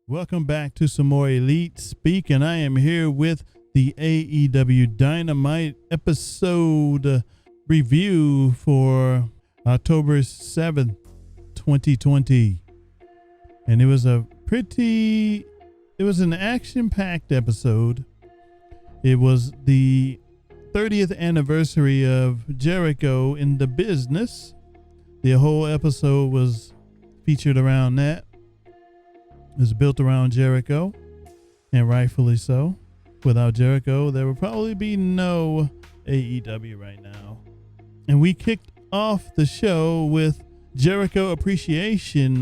Welcome back to some more Elite Speak, and I am here with the AEW Dynamite episode review for October 7th, 2020. And it was an action-packed episode. It was the 30th anniversary of Jericho in the business. The whole episode was featured around that. It was built around Jericho, and rightfully so. Without Jericho, there would probably be no AEW right now. And we kicked off the show with Jericho appreciation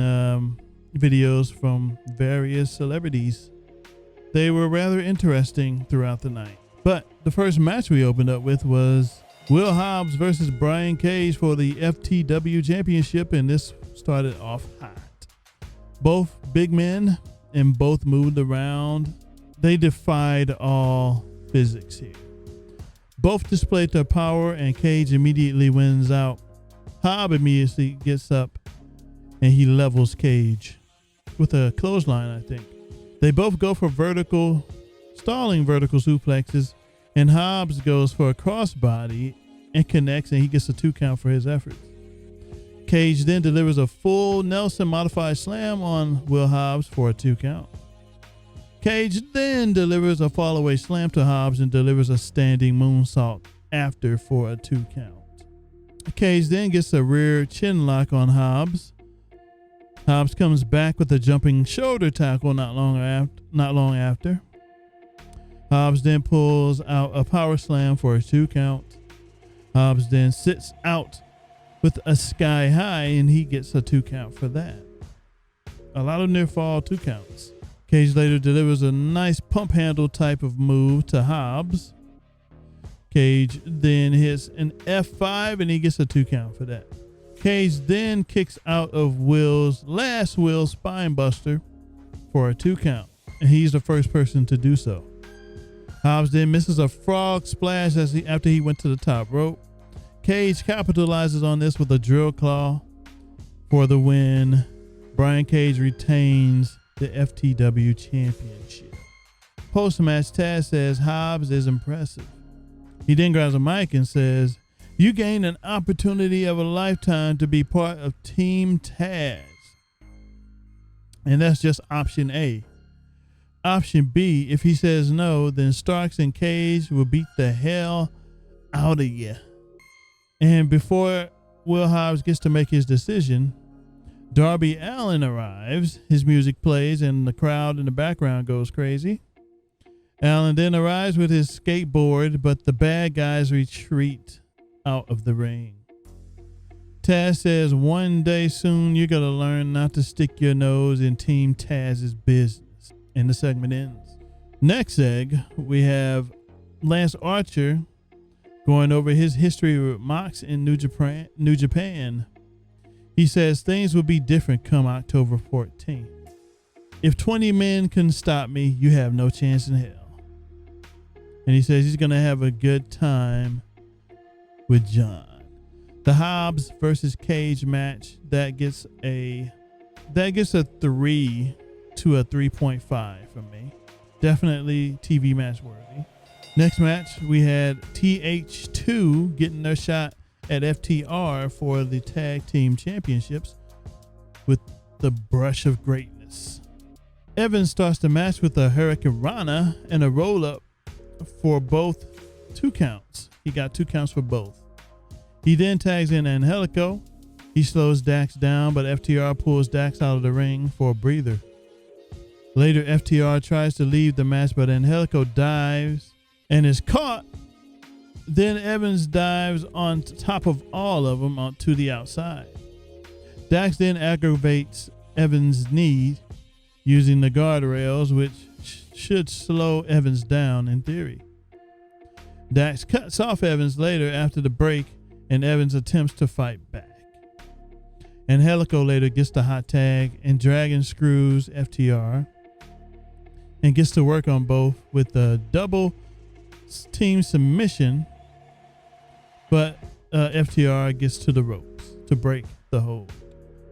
videos from various celebrities. They were rather interesting throughout the night. But the first match we opened up with was Will Hobbs versus Brian Cage for the FTW Championship, and this started off hot. Both big men and both moved around. They defied all physics here. Both displayed their power, and Cage immediately wins out. Hobbs immediately gets up and he levels Cage with a clothesline, I think. They both go for stalling vertical suplexes, and Hobbs goes for a crossbody and connects, and he gets a 2 count for his efforts. Cage then delivers a full Nelson modified slam on Will Hobbs for a 2 count. Cage then delivers a fallaway slam to Hobbs and delivers a standing moonsault after for a 2 count. Cage then gets a rear chin lock on Hobbs. Hobbs comes back with a jumping shoulder tackle not long after. Hobbs then pulls out a power slam for a 2 count. Hobbs then sits out with a sky high, and he gets a 2 count for that. A lot of near fall 2 counts. Cage later delivers a nice pump handle type of move to Hobbs. Cage then hits an F5, and he gets a 2 count for that. Cage then kicks out of Will's spine buster for a 2 count, and he's the first person to do so. Hobbs then misses a frog splash after he went to the top rope. Cage capitalizes on this with a drill claw for the win. Brian Cage retains the FTW Championship. Post-match, Taz says Hobbs is impressive. He then grabs a mic and says, "You gained an opportunity of a lifetime to be part of Team Taz." And that's just option A. Option B, if he says no, then Starks and Cage will beat the hell out of you. And before Will Hobbs gets to make his decision, Darby Allin arrives. His music plays and the crowd in the background goes crazy. Allin then arrives with his skateboard, but the bad guys retreat out of the ring. Taz says, "One day soon you're going to learn not to stick your nose in Team Taz's business." And the segment ends. Next we have Lance Archer going over his history with Mox in New Japan. He says things will be different come October 14th. "If 20 men can stop me, you have no chance in hell." And he says he's going to have a good time with John. The Hobbs versus Cage match, that gets a 3 to a 3.5 from me. Definitely TV match worthy. Next match, we had TH2 getting their shot at FTR for the Tag Team Championships with the brush of greatness. Evans starts the match with a Hurricane Rana and a roll-up for both 2 counts. He got 2 counts for both. He then tags in Angelico. He slows Dax down, but FTR pulls Dax out of the ring for a breather. Later, FTR tries to leave the match, but Angelico dives and is caught. Then Evans dives on top of all of them onto the outside. Dax then aggravates Evans' knee using the guardrails, which should slow Evans down in theory. Dax cuts off Evans later after the break, and Evans attempts to fight back. Angelico later gets the hot tag, and Dragon screws FTR and gets to work on both with a double team submission, but FTR gets to the ropes to break the hold.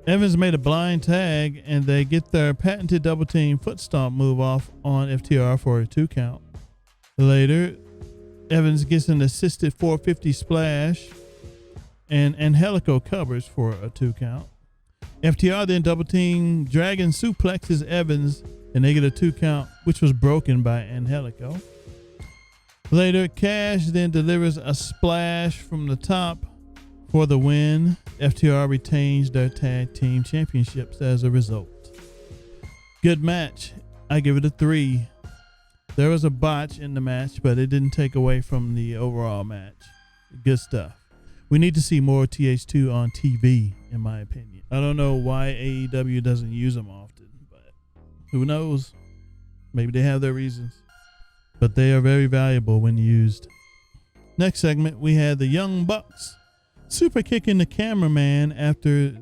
Evans made a blind tag, and they get their patented double team foot stomp move off on FTR for a 2 count. Later, Evans gets an assisted 450 splash, and Angelico covers for a 2 count. FTR then double team Dragon suplexes Evans, and they get a 2 count, which was broken by Angelico. Later, Cash then delivers a splash from the top for the win. FTR retains their tag team championships as a result. Good match. I give it a 3. There was a botch in the match, but it didn't take away from the overall match. Good stuff. We need to see more TH2 on TV, in my opinion. I don't know why AEW doesn't use them often, but who knows? Maybe they have their reasons. But they are very valuable when used. Next segment, we had the Young Bucks super kicking the cameraman after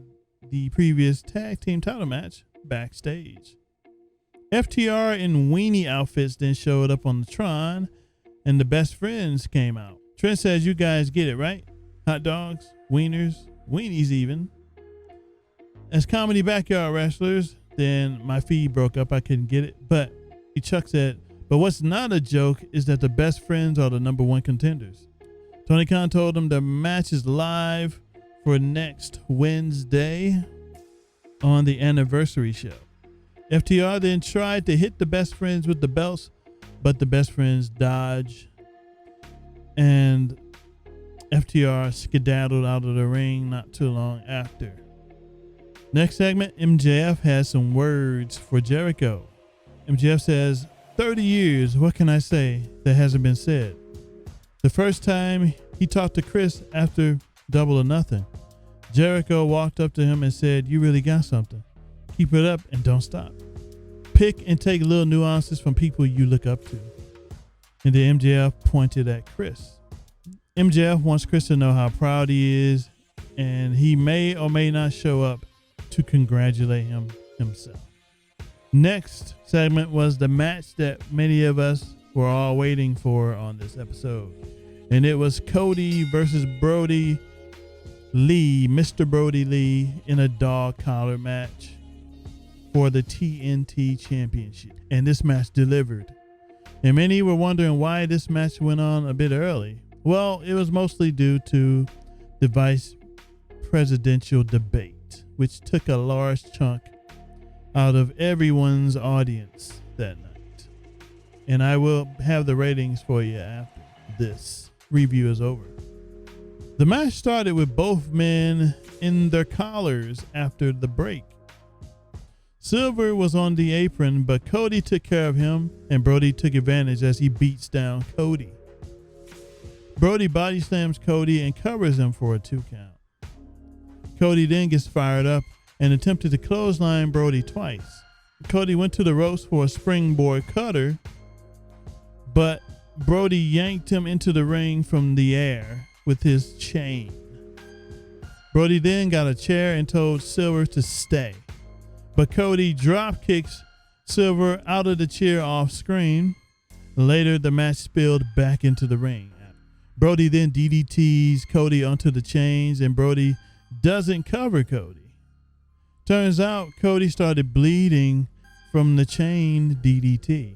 the previous tag team title match backstage. FTR in weenie outfits then showed up on the Tron, and the best friends came out. Trent says, you guys get it, right? Hot dogs, wieners, weenies even. As comedy backyard wrestlers, then my feed broke up. I couldn't get it. But Chuck said, but what's not a joke is that the best friends are the number 1 contenders. Tony Khan told them the match is live for next Wednesday on the anniversary show. FTR then tried to hit the best friends with the belts, but the best friends dodged, and FTR skedaddled out of the ring not too long after. Next segment, MJF has some words for Jericho. MJF says, 30 years, what can I say that hasn't been said? The first time he talked to Chris after Double or Nothing, Jericho walked up to him and said, you really got something. Keep it up and don't stop. Pick and take little nuances from people you look up to. And then MJF pointed at Chris. MJF wants Chris to know how proud he is, and he may or may not show up to congratulate him himself. Next segment was the match that many of us were all waiting for on this episode. And it was Cody versus Brodie Lee, Mr. Brodie Lee, in a dog collar match for the TNT Championship. And this match delivered. And many were wondering why this match went on a bit early. Well, it was mostly due to the vice presidential debate, which took a large chunk out of everyone's audience that night. And I will have the ratings for you after this review is over. The match started with both men in their collars after the break. Silver was on the apron, but Cody took care of him, and Brodie took advantage as he beats down Cody. Brodie body slams Cody and covers him for a 2 count. Cody then gets fired up and attempted to clothesline Brodie twice. Cody went to the ropes for a springboard cutter, but Brodie yanked him into the ring from the air with his chain. Brodie then got a chair and told Silver to stay, but Cody drop kicks Silver out of the chair off screen. Later, the match spilled back into the ring. Brodie then DDTs Cody onto the chains, and Brodie doesn't cover Cody. Turns out Cody started bleeding from the chain DDT.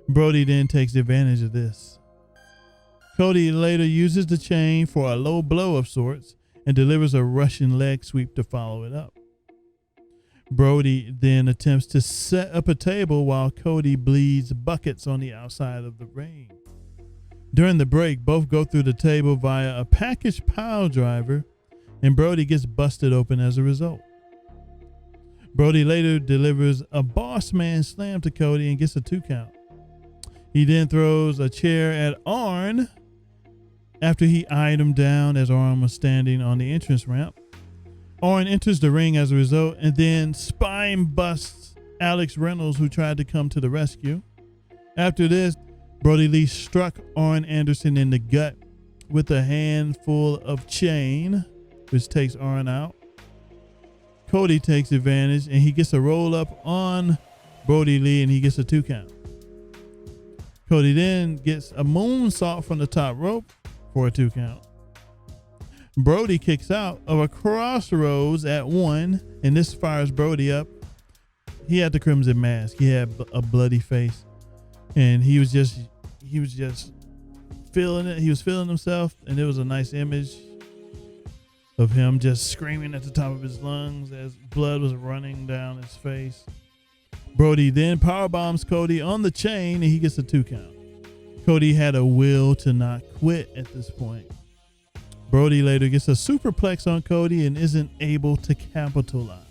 Brodie then takes advantage of this. Cody later uses the chain for a low blow of sorts and delivers a Russian leg sweep to follow it up. Brodie then attempts to set up a table while Cody bleeds buckets on the outside of the ring. During the break, both go through the table via a package pile driver, and Brodie gets busted open as a result. Brodie later delivers a boss man slam to Cody and gets a 2 count. He then throws a chair at Arn after he eyed him down as Arn was standing on the entrance ramp. Arn enters the ring as a result and then spine busts Alex Reynolds, who tried to come to the rescue. After this, Brodie Lee struck Arn Anderson in the gut with a handful of chain, which takes Arn out. Cody takes advantage and he gets a roll up on Brodie Lee and he gets a 2 count. Cody then gets a moonsault from the top rope for a 2 count. Brodie kicks out of a crossroads at 1, and this fires Brodie up. He had the crimson mask. He had a bloody face, and he was just feeling it. He was feeling himself, and it was a nice image of him just screaming at the top of his lungs as blood was running down his face. Brodie then powerbombs Cody on the chain, and he gets a 2 count. Cody had a will to not quit at this point. Brodie later gets a superplex on Cody and isn't able to capitalize.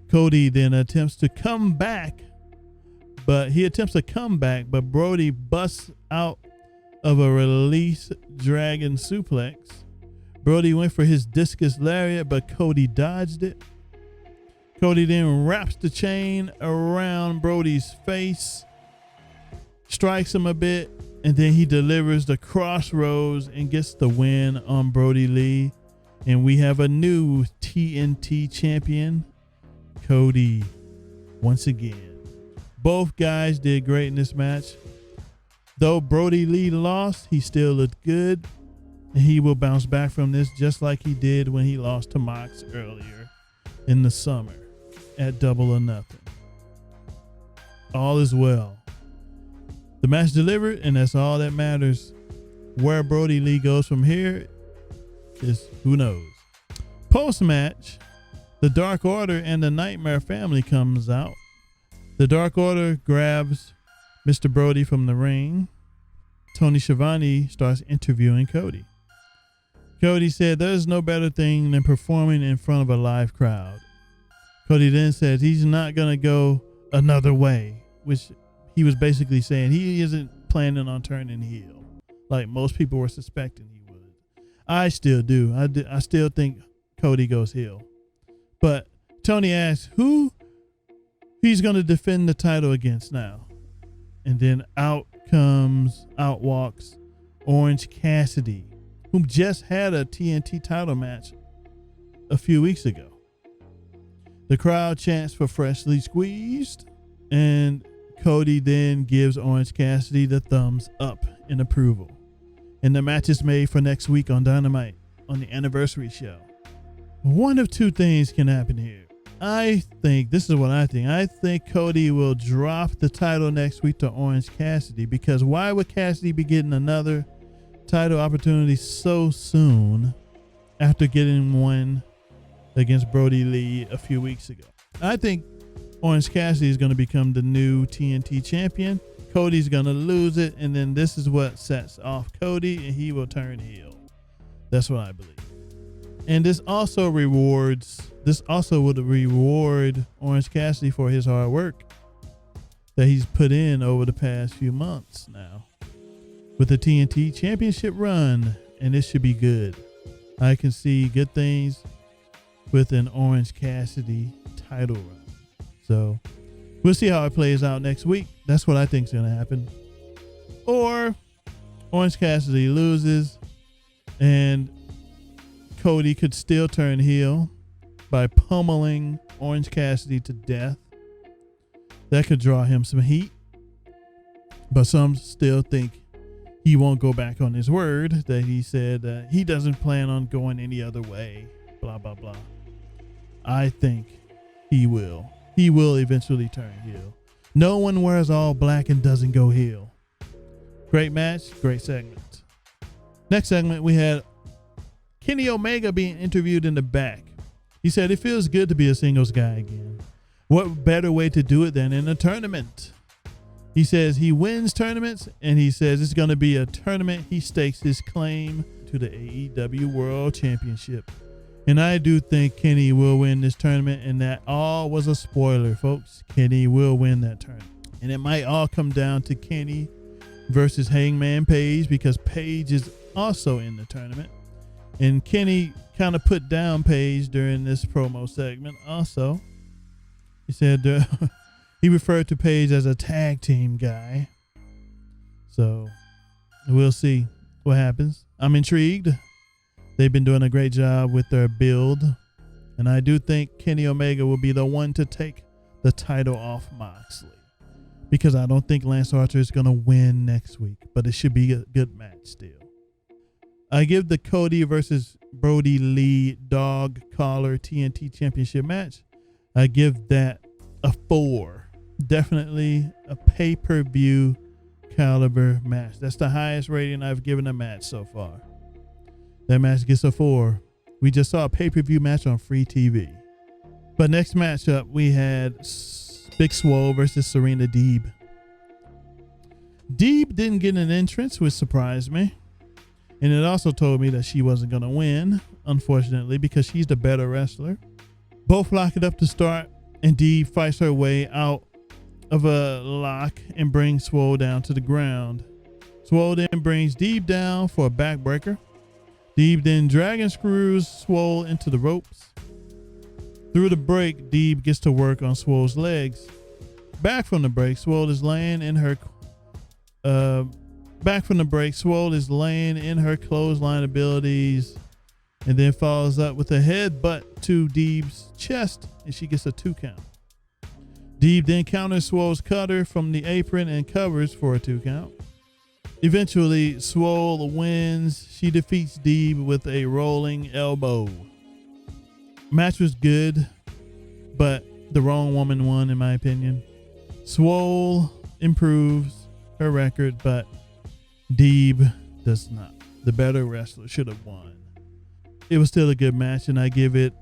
Cody then attempts to come back, but Brodie busts out of a release dragon suplex. Brodie went for his discus lariat, but Cody dodged it. Cody then wraps the chain around Brodie's face, strikes him a bit, and then he delivers the crossroads and gets the win on Brodie Lee. And we have a new TNT champion, Cody, once again. Both guys did great in this match. Though Brodie Lee lost, he still looked good. And he will bounce back from this just like he did when he lost to Mox earlier in the summer at Double or Nothing. All is well. The match delivered, and that's all that matters. Where Brodie Lee goes from here is who knows. Post-match, the Dark Order and the Nightmare family comes out. The Dark Order grabs Mr. Brodie from the ring. Tony Schiavone starts interviewing Cody. Cody said there's no better thing than performing in front of a live crowd. Cody then said he's not going to go another way, which he was basically saying he isn't planning on turning heel like most people were suspecting he would. I still do. I still think Cody goes heel. But Tony asks who he's going to defend the title against now. And then out walks Orange Cassidy, who just had a TNT title match a few weeks ago. The crowd chants for Freshly Squeezed, and Cody then gives Orange Cassidy the thumbs up in approval. And the match is made for next week on Dynamite on the anniversary show. One of two things can happen here. I think Cody will drop the title next week to Orange Cassidy, because why would Cassidy be getting another title opportunity so soon after getting one against Brodie Lee a few weeks ago? I think Orange Cassidy is going to become the new TNT champion. Cody's going to lose it, and then this is what sets off Cody, and he will turn heel. That's what I believe. And this also would reward Orange Cassidy for his hard work that he's put in over the past few months now with the TNT championship run, and it should be good. I can see good things with an Orange Cassidy title run. So we'll see how it plays out next week. That's what I think is going to happen. Or Orange Cassidy loses and Cody could still turn heel by pummeling Orange Cassidy to death. That could draw him some heat. But some still think he won't go back on his word that he said that he doesn't plan on going any other way. Blah, blah, blah. I think he will. He will eventually turn heel. No one wears all black and doesn't go heel. Great match, great segment. Next segment, we had Kenny Omega being interviewed in the back. He said it feels good to be a singles guy again. What better way to do it than in a tournament? He says he wins tournaments, and he says it's going to be a tournament he stakes his claim to the AEW World Championship. And I do think Kenny will win this tournament, and that all was a spoiler, folks. Kenny will win that tournament. And it might all come down to Kenny versus Hangman Page, because Page is also in the tournament. And Kenny kind of put down Page during this promo segment also. He said he referred to Page as a tag team guy. So we'll see what happens. I'm intrigued. They've been doing a great job with their build. And I do think Kenny Omega will be the one to take the title off Moxley, because I don't think Lance Archer is going to win next week, but it should be a good match still. I give the Cody versus Brodie Lee Dog Collar TNT Championship match, I give that a 4. Definitely a pay-per-view caliber match. That's the highest rating I've given a match so far. That match gets a 4. We just saw a pay-per-view match on free TV. But next matchup, we had Big Swole versus Serena Deeb. Deeb didn't get an entrance, which surprised me. And it also told me that she wasn't going to win, unfortunately, because she's the better wrestler. Both lock it up to start, and Deeb fights her way out of a lock and brings Swole down to the ground. Swole then brings Deeb down for a backbreaker. Deeb then dragon screws Swole into the ropes. Through the break, Deeb gets to work on Swole's legs. Back from the break, Swole is laying in her clothesline abilities, and then follows up with a headbutt to Deeb's chest, and she gets a 2 count. Deeb then counters Swole's cutter from the apron and covers for a 2 count. Eventually, Swole wins. She defeats Deeb with a rolling elbow. Match was good, but the wrong woman won, in my opinion. Swole improves her record, but Deeb does not. The better wrestler should have won. It was still a good match, and I give it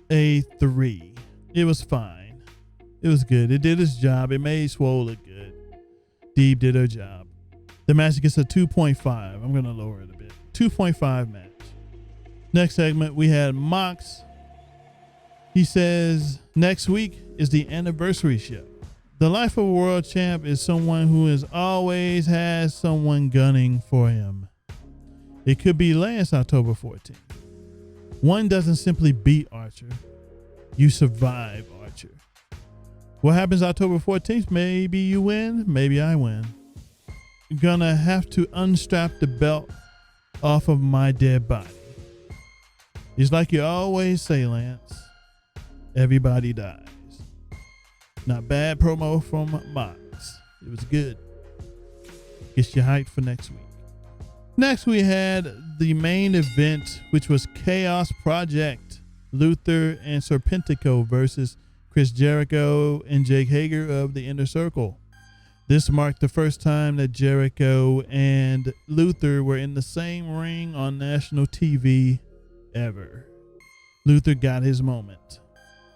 a 3. It was fine. It was good. It did its job. It made Swole look good. Deeb did her job. The match gets a 2.5. I'm going to lower it a bit. 2.5 match. Next segment, we had Mox. He says, next week is the anniversary show. The life of a world champ is someone who has always has someone gunning for him. It could be Lance October 14th. One doesn't simply beat Archer. You survive Archer. What happens October 14th? Maybe you win, maybe I win. Gonna have to unstrap the belt off of my dead body. It's like you always say, Lance. Everybody dies. Not bad promo from Mox. It was good. Gets you hyped for next week. Next, we had the main event, which was Chaos Project. Luther and Serpentico versus Chris Jericho and Jake Hager of the Inner Circle. This marked the first time that Jericho and Luther were in the same ring on national TV ever. Luther got his moment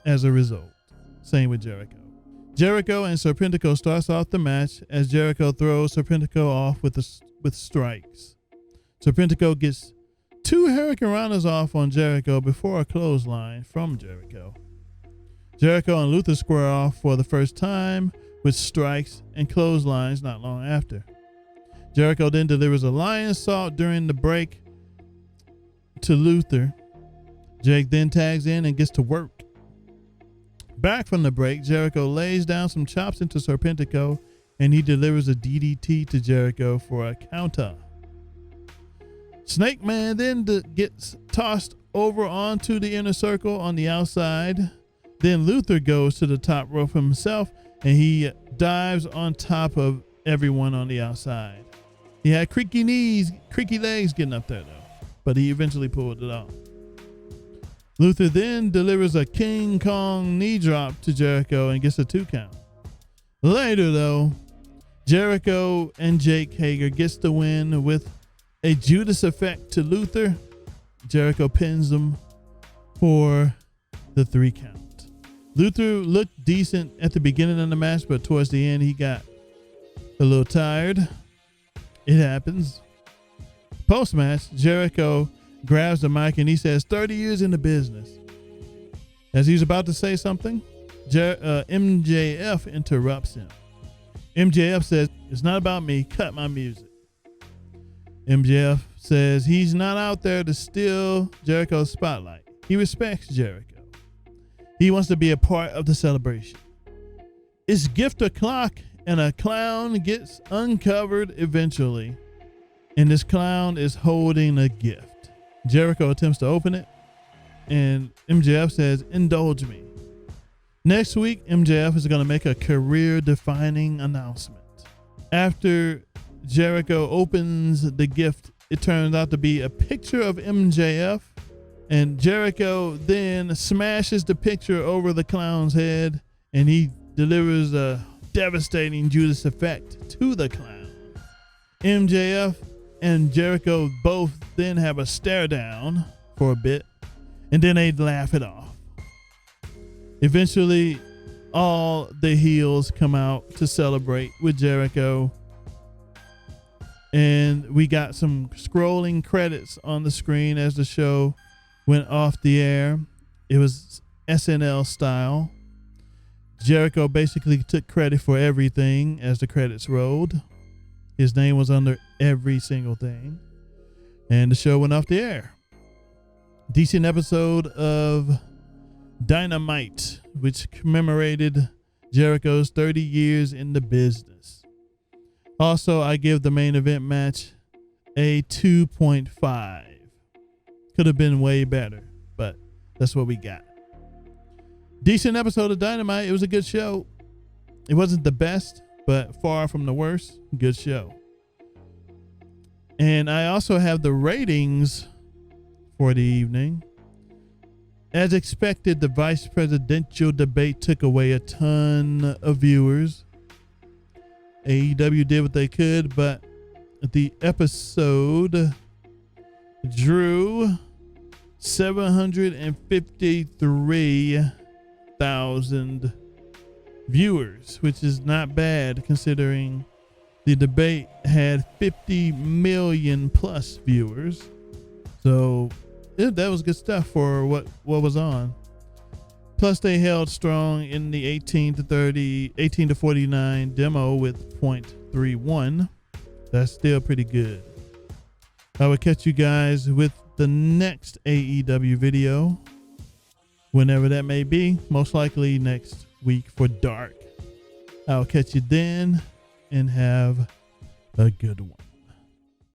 as a result. Same with Jericho. Jericho and Serpentico starts off the match as Jericho throws Serpentico off with strikes. Serpentico gets 2 Hurricane Ranas off on Jericho before a clothesline from Jericho. Jericho and Luther square off for the first time with strikes and clotheslines not long after. Jericho then delivers a lion salt during the break to Luther. Jake then tags in and gets to work. Back from the break, Jericho lays down some chops into Serpentico, and he delivers a DDT to Jericho for a counter. Snake Man then gets tossed over onto the Inner Circle on the outside. Then Luther goes to the top rope himself, and he dives on top of everyone on the outside. He had creaky legs getting up there though, but he eventually pulled it off. Luther then delivers a King Kong knee drop to Jericho and gets a 2 count. Later though, Jericho and Jake Hager gets the win with a Judas effect to Luther. Jericho pins him for the 3 count. Luther looked decent at the beginning of the match, but towards the end he got a little tired. It happens. Post-match, Jericho grabs the mic and he says, 30 years in the business. As he's about to say something, MJF interrupts him. MJF says, it's not about me, cut my music. MJF says he's not out there to steal Jericho's spotlight. He respects Jericho. He wants to be a part of the celebration. It's gift o'clock and a clown gets uncovered eventually. And this clown is holding a gift. Jericho attempts to open it and MJF says, indulge me. Next week, MJF is going to make a career-defining announcement. After Jericho opens the gift it turns out to be a picture of MJF, and Jericho then smashes the picture over the clown's head, and he delivers a devastating Judas effect to the clown. MJF and Jericho both then have a stare down for a bit, and then they laugh it off. Eventually, all the heels come out to celebrate with Jericho, and we got some scrolling credits on the screen as the show went off the air. It was SNL style. Jericho basically took credit for everything as the credits rolled. His name was under every single thing, and the show went off the air. Decent episode of Dynamite, which commemorated Jericho's 30 years in the business. Also, I give the main event match a 2.5. Could have been way better, but that's what we got. Decent episode of Dynamite. It was a good show. It wasn't the best, but far from the worst. Good show. And I also have the ratings for the evening. As expected, the vice presidential debate took away a ton of viewers. AEW did what they could, but the episode drew 753,000 viewers, which is not bad considering the debate had 50 million plus viewers. So that was good stuff for what was on. Plus, they held strong in the 18 to 49 demo with 0.31. That's still pretty good. I will catch you guys with the next AEW video, whenever that may be. Most likely next week for Dark. I'll catch you then, and have a good one.